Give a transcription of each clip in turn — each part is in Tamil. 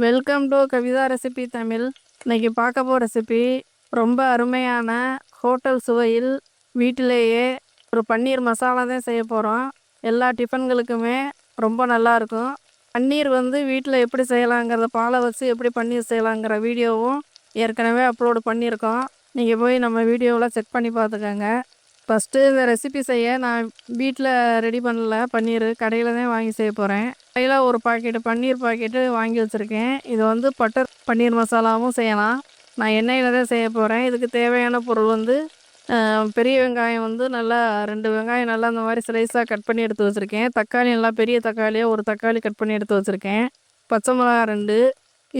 Welcome to Kavitha recipe Tamil. இன்னைக்கு பார்க்க போகிற ரெசிபி ரொம்ப அருமையான ஹோட்டல் சுவையில் வீட்டிலேயே ஒரு பன்னீர் மசாலா தான் செய்ய போகிறோம். எல்லா டிஃபன்களுக்குமே ரொம்ப நல்லாயிருக்கும். பன்னீர் வீட்டில் எப்படி செய்யலாங்கிறத பாலை வச்சு எப்படி பன்னீர் செய்யலாங்கிற வீடியோவும் ஏற்கனவே அப்லோடு பண்ணியிருக்கோம். நீங்கள் போய் நம்ம வீடியோவில் செக் பண்ணி பார்த்துக்கோங்க. ஃபஸ்ட்டு இந்த ரெசிபி செய்ய நான் வீட்டில் ரெடி பண்ணல. பன்னீர் கடையில் தான் வாங்கி செய்ய போகிறேன். கடையில் ஒரு பாக்கெட்டு பன்னீர் பாக்கெட்டு வாங்கி வச்சுருக்கேன். இது பட்டர் பன்னீர் மசாலாவும் செய்யலாம். நான் எண்ணெயில் தான் செய்ய போகிறேன். இதுக்கு தேவையான பொருள் பெரிய வெங்காயம் நல்லா 2 வெங்காயம் நல்லா அந்த மாதிரி ஸ்லைஸாக கட் பண்ணி எடுத்து வச்சுருக்கேன். தக்காளி நல்லா பெரிய தக்காளியாக ஒரு தக்காளி கட் பண்ணி எடுத்து வச்சுருக்கேன். பச்சை மிளகா 2,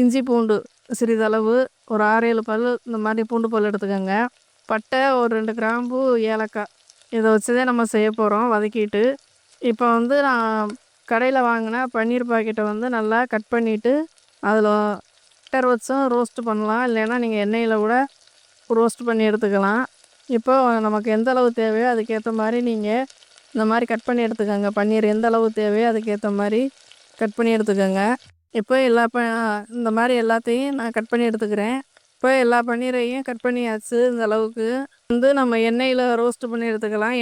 இஞ்சி பூண்டு சிறிதளவு ஒரு 6-7 பல் இந்த மாதிரி பூண்டு பல் எடுத்துக்கோங்க. பட்டை ஒரு 2 கிராம்பு, ஏலக்காய் இதை வச்சு தான் நம்ம செய்ய போகிறோம் வதக்கிட்டு. இப்போ நான் கடையில் வாங்கின பன்னீர் பாக்கெட்டை நல்லா கட் பண்ணிவிட்டு அதில் பட்டர் வச்சும் ரோஸ்ட் பண்ணலாம், இல்லைன்னா நீங்கள் எண்ணெயில் கூட ரோஸ்ட் பண்ணி எடுத்துக்கலாம். இப்போ நமக்கு எந்த அளவு தேவையோ அதுக்கேற்ற மாதிரி நீங்கள் இந்த மாதிரி கட் பண்ணி எடுத்துக்கோங்க. பன்னீர் எந்த அளவு தேவையோ அதுக்கேற்ற மாதிரி கட் பண்ணி எடுத்துக்கோங்க. இப்போ இந்த மாதிரி எல்லாத்தையும் நான் கட் பண்ணி எடுத்துக்கிறேன். இப்போ எல்லா பன்னீரையும் கட் பண்ணியாச்சு. இந்த அளவுக்கு நம்ம எண்ணெயில் ரோஸ்ட் பண்ணி எடுத்துக்கலாம்.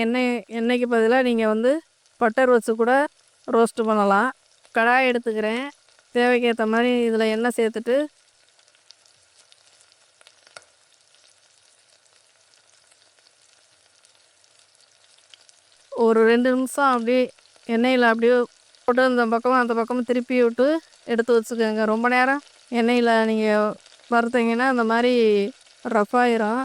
எண்ணெய்க்கு பதிலாக நீங்கள் பட்டர் வச்சு கூட ரோஸ்ட் பண்ணலாம். கடாய் எடுத்துக்கிறேன். தேவைக்கேற்ற மாதிரி இதில் எண்ணெய் சேர்த்துட்டு ஒரு 2 நிமிஷம் அப்படியே எண்ணெயில் அப்படியே போட்டு இந்த பக்கமும் அந்த பக்கமும் திருப்பி விட்டு எடுத்து வச்சுக்கோங்க. ரொம்ப நேரம் எண்ணெயில் நீங்கள் வறுத்தீங்கன்னா இந்த மாதிரி ரஃப் ஆயிரும்.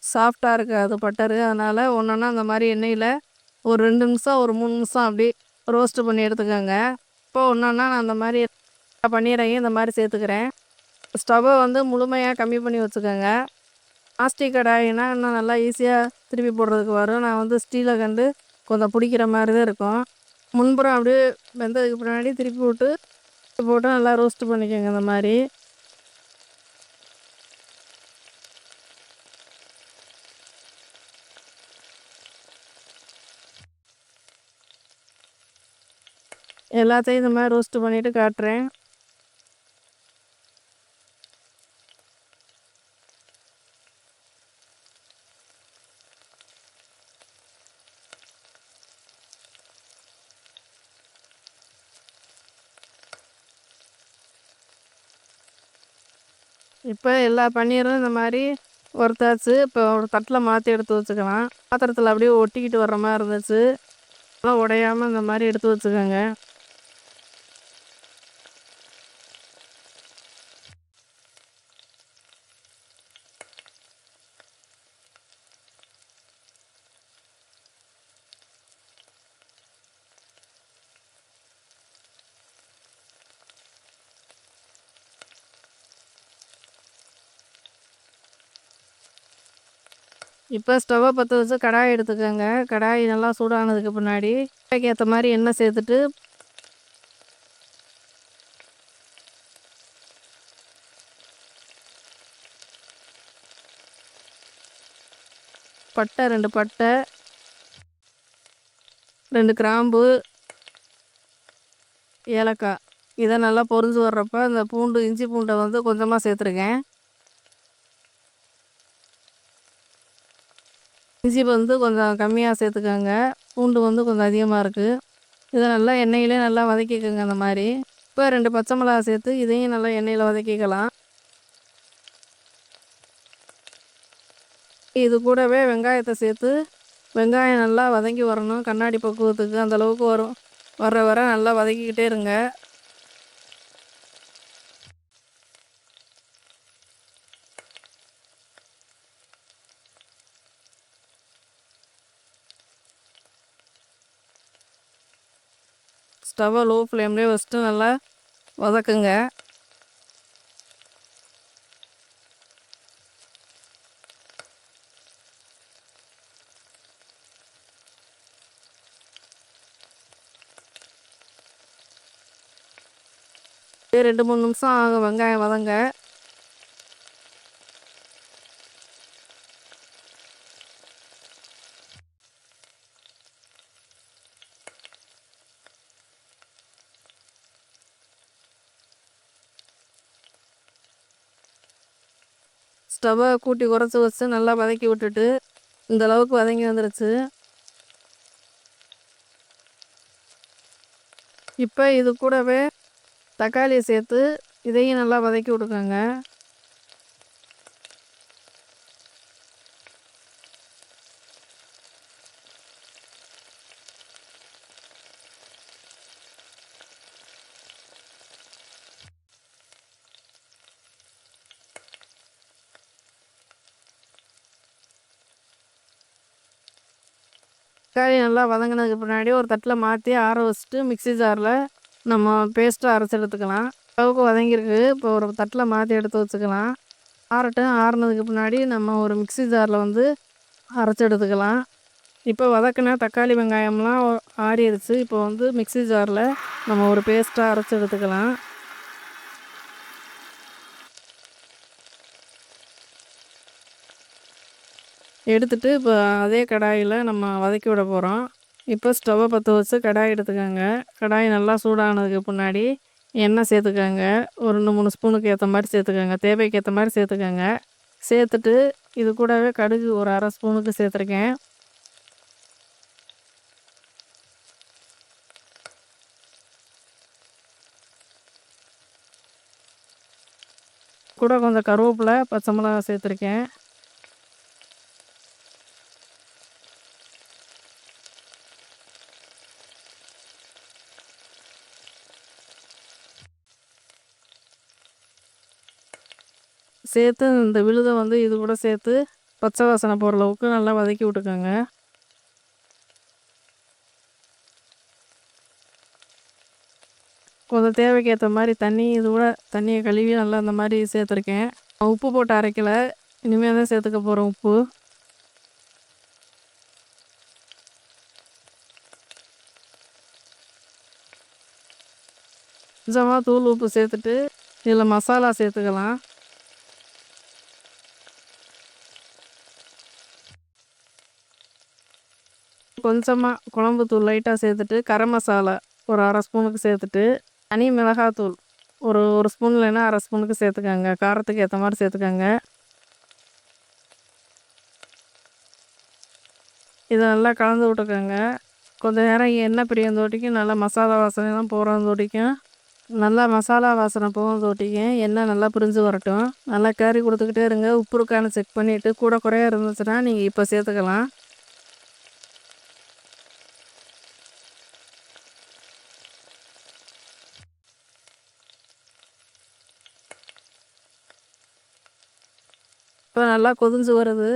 சாஃப்டாக இருக்காது பட்டரு. அதனால் ஒன்றா அந்த மாதிரி எண்ணெயில் ஒரு 2 நிமிஷம் ஒரு 3 நிமிஷம் அப்படி ரோஸ்ட்டு பண்ணி எடுத்துக்கோங்க. இப்போ ஒன்றா நான் அந்த மாதிரி பன்னீரையும் இந்த மாதிரி சேர்த்துக்கிறேன். ஸ்டவ்வை முழுமையாக கம்மி பண்ணி வச்சுக்கோங்க. நாஸ்டிக் கடாயினா இன்னும் நல்லா ஈஸியாக திருப்பி போடுறதுக்கு வரும். நான் ஸ்டீலை கண்டு கொஞ்சம் பிடிக்கிற மாதிரி தான் இருக்கும். முன்புறம் அப்படியே வெந்ததுக்கு பின்னாடி திருப்பி விட்டு போட்டு நல்லா ரோஸ்ட்டு பண்ணிக்கோங்க. இந்த மாதிரி எல்லாத்தையும் இந்த மாதிரி ரோஸ்ட் பண்ணிவிட்டு காட்டுறேன். இப்போ எல்லா பன்னீரும் இந்த மாதிரி வறுத்தாச்சு. இப்போ ஒரு தட்டில் மாற்றி எடுத்து வச்சுக்கலாம். பாத்திரத்தில் அப்படியே ஒட்டிக்கிட்டு வர்ற மாதிரி இருந்துச்சு. அதெல்லாம் உடையாமல் இந்த மாதிரி எடுத்து வச்சுக்கோங்க. இப்போ ஸ்டவ்வை பற்ற வச்சு கடாய் எடுத்துக்கோங்க. கடாய் நல்லா சூடானதுக்கு பின்னாடி ஏற்ற மாதிரி எண்ணெய் சேர்த்துட்டு பட்டை 2 பட்டை, 2 கிராம்பு, ஏலக்காய் இதை நல்லா பொரிஞ்சு வர்றப்ப இந்த இஞ்சி பூண்டை கொஞ்சமாக சேர்த்துருக்கேன். இஞ்சி கொஞ்சம் கம்மியாக சேர்த்துக்கோங்க. பூண்டு கொஞ்சம் அதிகமாக இருக்குது. இதை நல்லா எண்ணெயிலே நல்லா வதக்கிக்கோங்க. அந்த மாதிரி இப்போ 2 பச்சை மிளகா சேர்த்து இதையும் நல்லா எண்ணெயில் வதக்கிக்கலாம். இது கூடவே வெங்காயத்தை சேர்த்து வெங்காயம் நல்லா வதங்கி வரணும். கண்ணாடி பக்குவத்துக்கு அந்தளவுக்கு வர நல்லா வதக்கிக்கிட்டே இருங்க. ஸ்டவ்வை லோ ஃப்ளேம்லேயே வச்சுட்டு நல்லா வதக்குங்க. அப்படியே 2-3 நிமிஷம் ஆகும் வெங்காயம் வதங்க. ஸ்டவ்வை கூட்டி குறைச்சி வச்சு நல்லா வதக்கி விட்டுட்டு இந்த அளவுக்கு வதங்கி வந்துருச்சு. இப்போ இது கூடவே தக்காளியை சேர்த்து இதையும் நல்லா வதக்கி விட்டுக்கோங்க. தக்காளி நல்லா வதங்கினதுக்கு பின்னாடி ஒரு தட்டில் மாற்றி ஆற வச்சுட்டு மிக்ஸி ஜாரில் நம்ம பேஸ்ட்டை அரைச்சி எடுத்துக்கலாம். அளவுக்கு வதங்கியிருக்கு. இப்போ ஒரு தட்டில் மாற்றி எடுத்து வச்சுக்கலாம். ஆறுனதுக்கு பின்னாடி நம்ம ஒரு மிக்ஸி ஜாரில் வந்து அரைச்சி எடுத்துக்கலாம். இப்போ வதக்கின தக்காளி வெங்காயம்லாம் ஆறிடுச்சு. இப்போ வந்து மிக்ஸி ஜாரில் நம்ம ஒரு பேஸ்ட்டாக அரைச்சி எடுத்துக்கலாம். எடுத்துட்டு இப்போ அதே கடாயில் நம்ம வதக்கி விட போகிறோம். இப்போ ஸ்டவ்வை பற்ற வச்சு கடாய் எடுத்துக்கோங்க. கடாய் நல்லா சூடானதுக்கு பின்னாடி எண்ணெய் சேர்த்துக்கோங்க. ஒரு 2-3 ஸ்பூனுக்கு ஏற்ற மாதிரி சேர்த்துக்கோங்க. தேவைக்கு ஏற்ற மாதிரி சேர்த்துக்கோங்க. சேர்த்துட்டு இது கூடவே கடுகு ஒரு 1/2 ஸ்பூனுக்கு சேர்த்துருக்கேன். கூட கொஞ்சம் கருவேப்பிலை, பச்சை மிளகாய் சேர்த்துருக்கேன். சேர்த்து இந்த விழுதை வந்து இது கூட சேர்த்து பச்சை வாசனை போகிற அளவுக்கு நல்லா வதக்கி விட்டுக்கோங்க. கொஞ்சம் தேவைக்கு ஏற்ற மாதிரி தண்ணி இது கூட தண்ணியை கழுவி நல்லா இந்த மாதிரி சேர்த்துருக்கேன். உப்பு போட்டு அரைக்கலை, இனிமேல் தான் சேர்த்துக்க போகிறோம் உப்பு. கொஞ்சமாக தூள் உப்பு சேர்த்துட்டு இதில் மசாலா சேர்த்துக்கலாம். கொஞ்சமாக குழம்பு தூள் லைட்டாக சேர்த்துட்டு கரம் மசாலா ஒரு 1/2 ஸ்பூனுக்கு சேர்த்துட்டு தனி மிளகாத்தூள் ஒரு ஸ்பூன் இல்லைன்னா 1/2 ஸ்பூனுக்கு சேர்த்துக்கோங்க. காரத்துக்கு ஏற்ற மாதிரி சேர்த்துக்கோங்க. இதை நல்லா கலந்து விட்டுக்கோங்க. கொஞ்சம் நேரம் எண்ணெய் பிரியந்தோட்டிக்கும் நல்லா மசாலா வாசனைலாம் போகிறதோட்டிக்கும் நல்லா மசாலா வாசனை போகிறதோட்டிக்கும் எண்ணெய் நல்லா பிரிஞ்சு வரட்டும். நல்லா கறி கொடுத்துக்கிட்டே இருங்க. உப்பு இருக்கான்னு செக் பண்ணிவிட்டு கூட குறையா இருந்துச்சுன்னா நீங்கள் இப்போ சேர்த்துக்கலாம். இப்போ நல்லா கொதிஞ்சு வருது.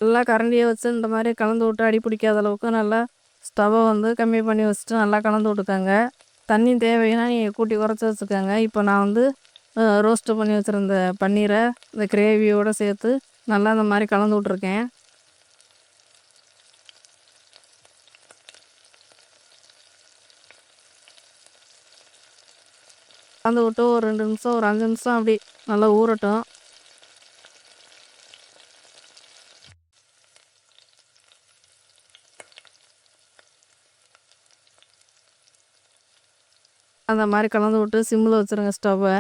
நல்லா கரண்டியை வச்சு இந்த மாதிரி கலந்து விட்டு அடி பிடிக்காத அளவுக்கு நல்லா ஸ்டவ்வை வந்து கம்மி பண்ணி வச்சுட்டு நல்லா கலந்து விட்டுக்கோங்க. தண்ணி தேவைன்னா நீங்கள் கூட்டி குறைச்சி வச்சுக்கோங்க. இப்போ நான் வந்து ரோஸ்ட்டு பண்ணி வச்சுருந்த பன்னீரை இந்த கிரேவியோடு சேர்த்து நல்லா இந்த மாதிரி கலந்து விட்ருக்கேன். கலந்து விட்டு ஒரு 2 நிமிஷம் ஒரு 5 நிமிஷம் அப்படி நல்லா ஊறட்டும். அந்த மாதிரி கலந்து விட்டு சிம்மில் வச்சுருங்க ஸ்டவ்வை.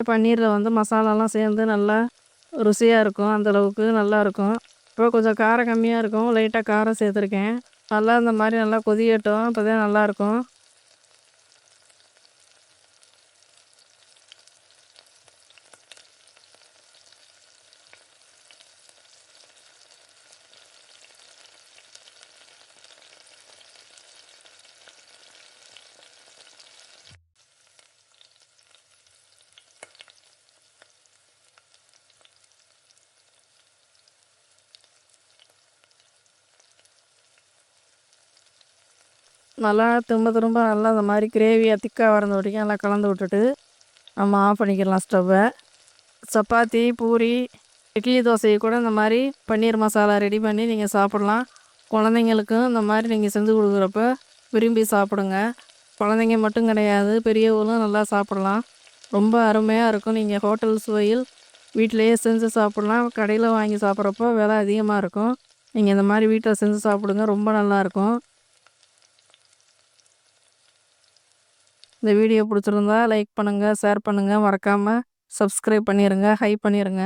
பன்னீரில் வந்து மசாலாலாம் சேர்ந்து நல்லா ருசியாக இருக்கும். அந்தளவுக்கு நல்லாயிருக்கும். இப்போ கொஞ்சம் காரம் கம்மியாக இருக்கும், லைட்டாக காரம் சேர்த்துருக்கேன். நல்லா இந்த மாதிரி நல்லா கொதிக்கட்டும், அப்போ தான் நல்லாயிருக்கும். நல்லா திரும்ப நல்லா இந்த மாதிரி கிரேவியாக திக்காக வரந்த வரைக்கும் நல்லா கலந்து விட்டுட்டு நம்ம ஆஃப் பண்ணிக்கலாம் ஸ்டவ்வை. சப்பாத்தி, பூரி, இட்லி, தோசையை கூட இந்த மாதிரி பன்னீர் மசாலா ரெடி பண்ணி நீங்கள் சாப்பிட்லாம். குழந்தைங்களுக்கும் இந்த மாதிரி நீங்கள் செஞ்சு கொடுக்குறப்ப விரும்பி சாப்பிடுங்க. குழந்தைங்க மட்டும் கிடையாது, பெரியவங்களும் நல்லா சாப்பிட்லாம். ரொம்ப அருமையாக இருக்கும். நீங்கள் ஹோட்டல் சுவையில் வீட்டிலையே செஞ்சு சாப்பிட்லாம். கடையில் வாங்கி சாப்பிட்றப்போ விலை அதிகமாக இருக்கும். நீங்கள் இந்த மாதிரி வீட்டில் செஞ்சு சாப்பிடுங்க, ரொம்ப நல்லாயிருக்கும். இந்த வீடியோ பிடிச்சிருந்தா லைக் பண்ணுங்கள், ஷேர் பண்ணுங்கள், மறக்காமல் சப்ஸ்கிரைப் பண்ணிடுங்க, ஹை பண்ணிடுங்க.